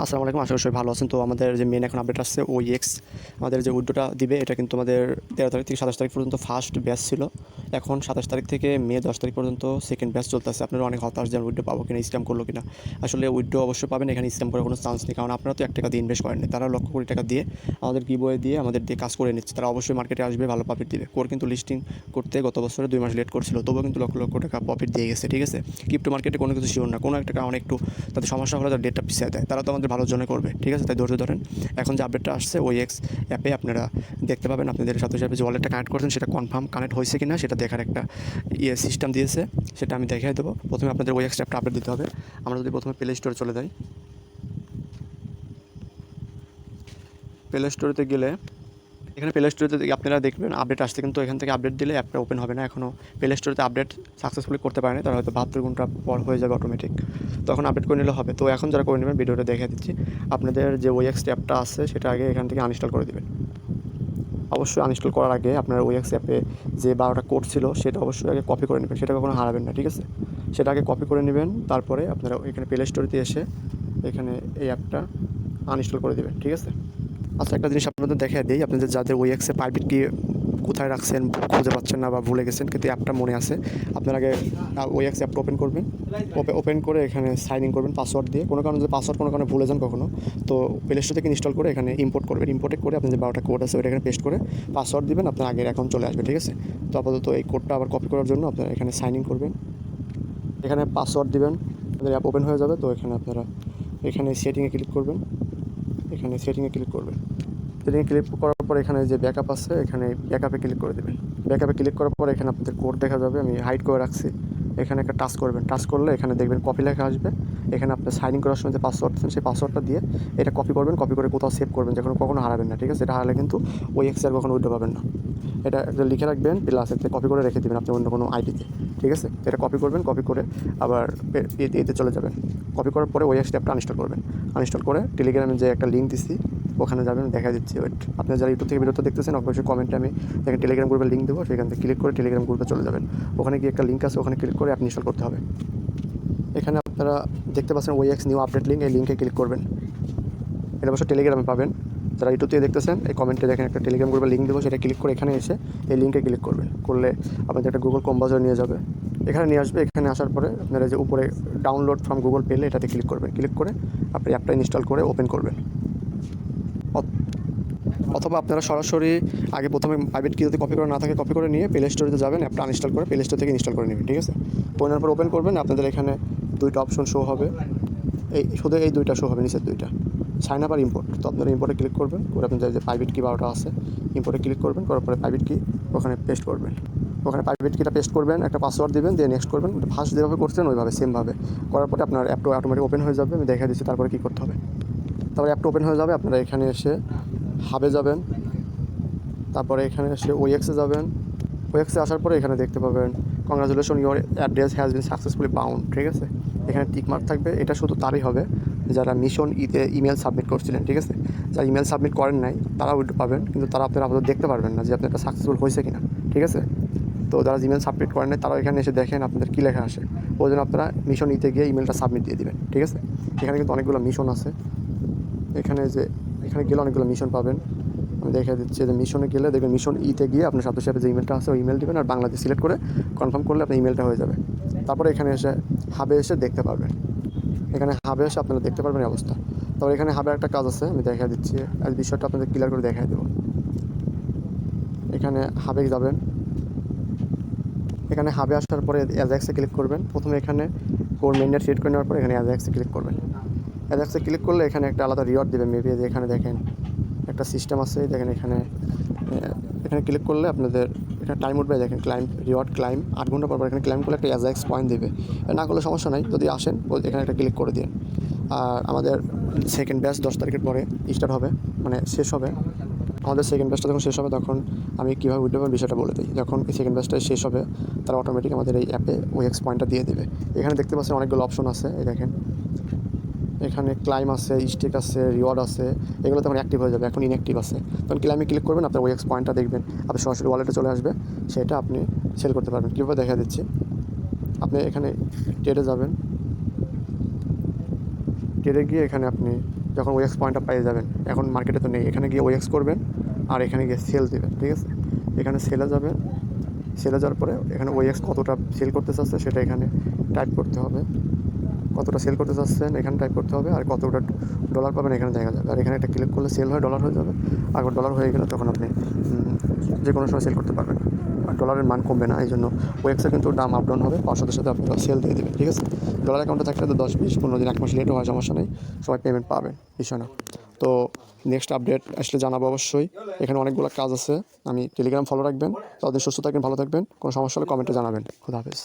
আসসালামু আলাইকুম, আশা করি সবাই ভালো আছেন। তো আমাদের যে মেন এখন আপডেট আসছে OEX আমাদের যে উইড্রোটা দিবে, এটা কিন্তু আমাদের 13 তারিখ থেকে 27 তারিখ পর্যন্ত ফার্স্ট ব্যাচ ছিল। এখন 27 তারিখ থেকে মে 10 তারিখ পর্যন্ত সেকেন্ড ব্যাচ চলতেছে। আপনারা অনেক হতাশ যে উইড্রো পাবো কিনা, স্ক্যাম করলো কিনা। আসলে উইড্রো অবশ্যই পাবেন, এখানে স্ক্যাম করার কোনো চান্স নেই, কারণ আপনারা তো 1 টাকা দিয়ে ইনভেস্ট করেননি। তারা লক্ষ কোটি টাকা দিয়ে আমাদের গিভওয়ে দিয়ে আমাদের দিয়ে কাজ করে নিচ্ছে। তারা অবশ্যই মার্কেটে আসবে, ভালো প্রফিট দিবে। কোর কিন্তু লিস্টিং করতে গত বছরে 2 মাস লেট করছিল, তবুও কিন্তু লক্ষ লক্ষ টাকা প্রফিট দিয়ে গেছে। ঠিক আছে, ক্রিপ্টো মার্কেটে কোনো কিছু শিওর না, কোনো একটা কারণে একটু তাদের সমস্যা হলে তার ডেটটা পিছিয়ে দেয়। তারা তো আমাদের ভালোর জন্য করবে, ঠিক আছে, তাই ধৈর্য ধরেন। এখন যে আপডেটটা আসছে OEX অ্যাপে আপনারা দেখতে পাবেন, আপনাদের সাথে সাথে যে ওয়ালেটটা কানেক্ট করছেন সেটা কনফার্ম কানেক্ট হয়েছে কিনা সেটা দেখার একটা সিস্টেম দিয়েছে, সেটা আমি দেখিয়ে দেবো। প্রথমে আপনাদের OEX অ্যাপটা আপডেট দিতে হবে। আমরা যদি প্রথমে প্লে স্টোরে চলে যাই, প্লে স্টোরেতে গেলে এখানে প্লে স্টোরেতে আপনারা দেখবেন আপডেট আসছে, কিন্তু এখান থেকে আপডেট দিলে অ্যাপটা ওপেন হবে না। এখনও প্লে স্টোরেতে আপডেট সাকসেসফুলি করতে পারেনি, তারা হয়তো 72 ঘন্টা পর হয়ে যাবে অটোমেটিক, তখন আপডেট করে নিলে হবে। তো এখন যারা করে নেবেন, ভিডিওটা দেখে দিচ্ছি। আপনাদের যে OEX অ্যাপটা আছে সেটা আগে এখান থেকে আনইনস্টল করে দেবেন। অবশ্যই আনইনস্টল করার আগে আপনার OEX অ্যাপে যে 12টা কোড ছিল সেটা অবশ্যই আগে কপি করে নেবেন, সেটা কখনো হারাবেন না, ঠিক আছে। সেটা আগে কপি করে নেবেন, তারপরে আপনারা এখানে প্লে স্টোরেতে এসে এখানে এই অ্যাপটা আনইনস্টল করে দেবেন, ঠিক আছে। আচ্ছা, একটা জিনিস আপনাদের দেখিয়ে দিই, আপনাদের যাদের OEX এ প্রাইভেট কি কোথায় রাখছেন, খুঁজে পাচ্ছেন না বা ভুলে গেছেন, কিন্তু অ্যাপটা মনে আছে, আপনার আগে OEX অ্যাপটা ওপেন করবেন। ওপেন করে এখানে সাইন ইন করবেন পাসওয়ার্ড দিয়ে। কোনো কারণে যদি পাসওয়ার্ড কোনো কারণে ভুলে যান কখনো, তো প্লে স্টোর থেকে ইনস্টল করে এখানে ইম্পোর্ট করবেন। ইম্পোর্টে করে আপনার যে 12টা কোড আছে ওটা এখানে পেস্ট করে পাসওয়ার্ড দিবেন, আপনার আগের অ্যাকাউন্ট চলে আসবে, ঠিক আছে। তো আপাতত এই কোডটা আবার কপি করার জন্য আপনারা এখানে সাইন ইন করবেন, এখানে পাসওয়ার্ড দিবেন, আপনাদের অ্যাপ ওপেন হয়ে যাবে। তো এখানে আপনারা এখানে সেটিংয়ে ক্লিক করবেন, এখানে সেটিংয়ে ক্লিক করবেন। সেটিংয়ে ক্লিক করার পর এখানে যে ব্যাকআপ আছে, এখানে ব্যাকআপে ক্লিক করে দেবেন। ব্যাকআপে ক্লিক করার পর এখানে আপনাদের কোড দেখা যাবে, আমি হাইড করে রাখছি। এখানে একটা টাচ করবেন, টাচ করলে এখানে দেখবেন কপি লেখা আসবে। এখানে আপনার সাইন ইন করার সময় যে পাসওয়ার্ড দেন সেই পাসওয়ার্ডটা দিয়ে এটা কপি করবেন, কপি করে কোথাও সেভ করবেন, যখন কখনো হারাবেন না, ঠিক আছে। এটা হারালে কিন্তু OEX আর কখনো উইথড্র পাবেন না। এটা লিখে রাখবেন, প্লাস এতে কপি করে রেখে দেবেন আপনি অন্য কোনো আইডিতে, ঠিক আছে। এটা কপি করবেন, কপি করে আবার এতে চলে যাবেন। কপি করার পরে OEX অ্যাপটা আনইনস্টল করবেন। আনইনস্টল করে টেলিগ্রামে যে একটা লিঙ্ক দিচ্ছি ওখানে যাবেন, দেখা দিচ্ছি। ওয়েট, আপনারা যারা ইউটিউব থেকে ভিডিওটা দেখতেছেন অবশ্যই কমেন্টে আমি দেখেন টেলিগ্রাম গ্রুপের লিঙ্ক দেবো, সেখান থেকে ক্লিক করে টেলিগ্রাম গ্রুপে চলে যাবেন। ওখানে গিয়ে একটা লিঙ্ক আছে, ওখানে ক্লিক করে অ্যাপ ইনস্টল করতে হবে। এখানে আপনারা দেখতে পাচ্ছেন OEX নিউ আপডেট লিঙ্ক, এই লিঙ্কে ক্লিক করবেন। এটা অবশ্য টেলিগ্রামে পাবেন। যারা ইউটিউব থেকে দেখতেছেন এই কমেন্টে দেখেন একটা টেলিগ্রাম গ্রুপের লিঙ্ক দেবো, সেটা ক্লিক করে এখানে এসে এই লিঙ্কে ক্লিক করবেন। করলে আপনাদের একটা গুগল ক্রোম ব্রাউজার নিয়ে যাবে, এখানে নিয়ে আসবে। এখানে আসার পরে আপনারা যে উপরে ডাউনলোড ফ্রম গুগল পেলে এটাতে ক্লিক করবেন। ক্লিক করে আপনি অ্যাপটা ইনস্টল করে ওপেন করবেন। অথবা আপনারা সরাসরি আগে প্রথমে প্রাইভেট কি যদি কপি করে না থাকে, কপি করে নিয়ে প্লে স্টোরে যাবেন, অ্যাপটা আনইনস্টল করে প্লে স্টোর থেকে ইনস্টল করে নেবেন, ঠিক আছে। ওনার পর ওপেন করবেন, আপনাদের এখানে 2টা অপশন শো হবে, শুধু এই 2টা শো হবে, নিচের 2টা সাইন আপ আর ইম্পোর্ট। তো আপনারা ইম্পোর্টে ক্লিক করবেন, করে আপনাদের যে প্রাইভেট কি 12টা আছে ইম্পোর্টে ক্লিক করবেন, করার পরে প্রাইভেট কি ওখানে পেস্ট করবেন। ওখানে প্রাইভেট কিটা পেস্ট করবেন, একটা পাসওয়ার্ড দিবেন, দিয়ে নেক্সট করবেন। ফার্স্ট যেভাবে করছেন ওইভাবে সেমভাবে করার পরে আপনার অ্যাপটা অটোমেটিক ওপেন হয়ে যাবে। আমি দেখা দিচ্ছি তারপরে কী করতে হবে। তারপরে অ্যাপটা ওপেন হয়ে যাবে, আপনারা এখানে এসে হাবে যাবেন, তারপরে এখানে এসে OEX এ যাবেন। OEX এ আসার পরে এখানে দেখতে পাবেন congratulation your address has been successfully bound, ঠিক আছে। এখানে টিক মার্ক থাকবে, এটা শুধু তারই হবে যারা মিশন ইতে ইমেল সাবমিট করছিলেন, ঠিক আছে। যারা ইমেল সাবমিট করেন নাই তারা উইড্রো পাবেন, কিন্তু তারা আপনারা আপাতত দেখতে পারবেন না যে আপনার এটা সাকসেসফুল হয়েছে কিনা, ঠিক আছে। তো যারা ইমেল সাবমিট করেন নাই তারাও এখানে এসে দেখেন আপনাদের কী লেখা আসে, ওই জন্য আপনারা মিশন ইতে গিয়ে ইমেলটা সাবমিট দিয়ে দেবেন, ঠিক আছে। এখানে কিন্তু অনেকগুলো মিশন আছে, এখানে গেলে অনেকগুলো মিশন পাবেন। আমি দেখা দিচ্ছি যে মিশনে গেলে দেখবেন মিশন ইতে গিয়ে আপনার সাথে সাথে যে ইমেলটা আছে ওই ইমেল দেবেন, আর বাংলাদেশ সিলেক্ট করে কনফার্ম করলে আপনার ইমেলটা হয়ে যাবে। তারপরে এখানে এসে হাবে এসে দেখতে পারবেন, এখানে হাবে এসে আপনারা দেখতে পারবেন এই অবস্থা। তারপরে এখানে হাবে একটা কাজ আছে, আমি দেখা দিচ্ছি, আর বিষয়টা আপনাদের ক্লিয়ার করে দেখাই দেবো। এখানে হাবে যাবেন, এখানে হাবে আসার পরে অ্যাজাক্সে ক্লিক করবেন। প্রথমে এখানে কোর মেননেট সেট করে নেওয়ার পর এখানে অ্যাজাক্সে ক্লিক করবেন। অ্যাজাক্সে ক্লিক করলে এখানে একটা আলাদা রিওয়ার্ড দেবে মেবি, যে এখানে দেখেন একটা সিস্টেম আছে, দেখেন এখানে ক্লিক করলে আপনাদের এখানে টাইম উঠবে, দেখেন ক্লাইম রিওয়ার্ড ক্লাইম 8 ঘন্টা পর এখানে ক্লাইম করলে একটা অ্যাজাক্স পয়েন্ট দেবে। না করলে সমস্যা নাই, যদি আসেন এখানে একটা ক্লিক করে দিন। আর আমাদের সেকেন্ড ব্যাচ 10 তারিখের পরে স্টার্ট হবে, মানে শেষ হবে। আমাদের সেকেন্ড ব্যাচটা যখন শেষ হবে তখন আমি কীভাবে উইথড্র করব বিষয়টা বলে দিই। যখন এই সেকেন্ড ব্যাচটা শেষ হবে তারা অটোমেটিক আমাদের এই অ্যাপে OEX পয়েন্টটা দিয়ে দেবে। এখানে দেখতে পাচ্ছেন অনেকগুলো অপশন আছে, এই দেখেন এখানে ক্লাইম আছে, স্টেক আছে, রিওয়ার্ড আছে, এগুলো তখন অ্যাক্টিভ হয়ে যাবে। এখন ইনঅ্যাক্টিভ আছে, তখন ক্লাইমে ক্লিক করবেন, আপনার OEX পয়েন্টটা দেখবেন, আপনি সরাসরি ওয়ালেটে চলে আসবে, সেটা আপনি সেল করতে পারবেন। কীভাবে দেখা দিচ্ছি, আপনি এখানে ট্রেডে যাবেন, ট্রেডে গিয়ে এখানে আপনি যখন ওএক্স পয়েন্টটা পেয়ে যাবেন, এখন মার্কেটে তো নেই, এখানে গিয়ে ওএক্স করবেন আর এখানে গিয়ে সেল দেবেন, ঠিক আছে? এখানে সেলে যাবেন, সেলে যাওয়ার পরে এখানে ওএক্স কতটা সেল করতে চাচ্ছে সেটা এখানে টাইপ করতে হবে, কতটা সেল করতে চাচ্ছেন এখানে টাইপ করতে হবে, আর কতটা ডলার পাবেন এখানে দেখা যাবে। আর এখানে একটা ক্লিক করলে সেল হয়, ডলার হয়ে যাবে। আর ডলার হয়ে গেলে তখন আপনি যে কোনো সময় সেল করতে পারবেন, আর ডলারের মান কমবে না। এই জন্য ওয়েক্সে কিন্তু দাম আপ ডাউন হবে, পাওয়ার সাথে সাথে আপনারা সেল দিয়ে দেবেন, ঠিক আছে? ডলার অ্যাকাউন্টে থাকলে তো 10, 20, 15 দিন, 1 মাস লেটও হয়, সমস্যা নেই, সবাই পেমেন্ট পাবেন, বিষয় না। তো নেক্সট আপডেট আসলে জানাবো অবশ্যই। এখানে অনেকগুলো কাজ আছে, আমি টেলিগ্রাম ফলো রাখবেন। তাদের সুস্থ থাকবেন, ভালো থাকবেন, কোনো সমস্যা হলে কমেন্টে জানাবেন। খুদা হাফেজ।